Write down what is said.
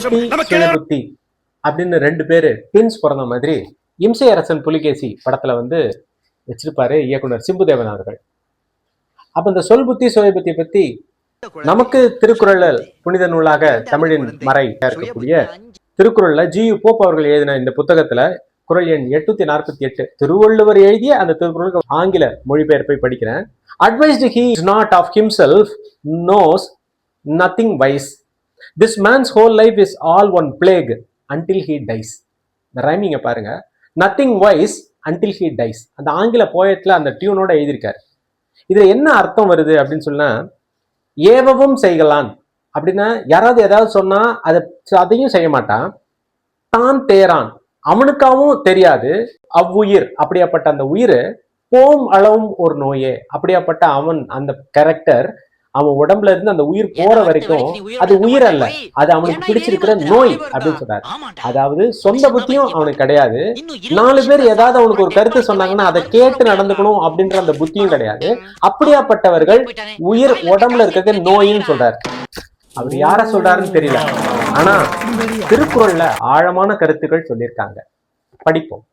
புத்தி சுயபுத்தி அப்படின்னு ரெண்டு பேரு ட்வின்ஸ் பிறந்த மாதிரி இம்சை அரசன் புலிகேசி படத்துல வந்து வச்சிருப்பாரு இயக்குனர் சிம்புதேவன் அவர்கள். அப்ப இந்த சொல் புத்தி சுயபுத்தி பத்தி நமக்கு திருக்குறள் புனித நூலாக தமிழின் மறை இருக்கக்கூடிய திருக்குறள்ல ஜியு போப் அவர்கள் எழுதின இந்த புத்தகத்துல குறள் எண் 848 திருவள்ளுவர் எழுதிய அந்த திருக்குறளுக்கு ஆங்கில மொழிபெயர்ப்பை படிக்கிறேன். Advised he is not of himself, knows nothing wise. This man's whole life is all one plague until he dies. இந்த ரைமிங்க பாருங்க. Nothing wise until he dies. அந்த ஆங்கில போயட்ல அந்த டியூனோட எழுதியிருக்காரு. இதுல என்ன அர்த்தம் வருது அப்படின்னு சொன்னா, ஏவவும் செய்கலான் அப்படின்னா யாராவது ஏதாவது சொன்னா அதையும் செய்ய மாட்டான். தான் தேரான் அவனுக்காகவும் தெரியாது. அவ்வுயிர் அப்படியாப்பட்ட அந்த உயிர் போம் அளவும் ஒரு நோயே அப்படியாப்பட்ட அவன் அந்த கேரக்டர் அவன் உடம்புல இருந்து அந்த உயிர் போற வரைக்கும் அது உயிர் அல்ல, அது அவனுக்கு பிடிச்சிருக்கிற நோய் அப்படின்னு சொல்றாரு. அதாவது சொந்த புத்தியும் அவனுக்கு கிடையாது. 4 பேர் ஏதாவது அவனுக்கு ஒரு கருத்து சொன்னாங்கன்னா அதை கேட்டு நடந்துக்கணும் அப்படின்ற அந்த புத்தியும் கிடையாது. அப்படியாப்பட்டவர்கள் உயிர் உடம்புல இருக்கிறது நோயின்னு சொல்றாரு. அவர் யார சொல்றாருன்னு தெரியல, ஆனா திருக்குறள்ல ஆழமான கருத்துக்கள் சொல்லியிருக்காங்க. படிப்போம்.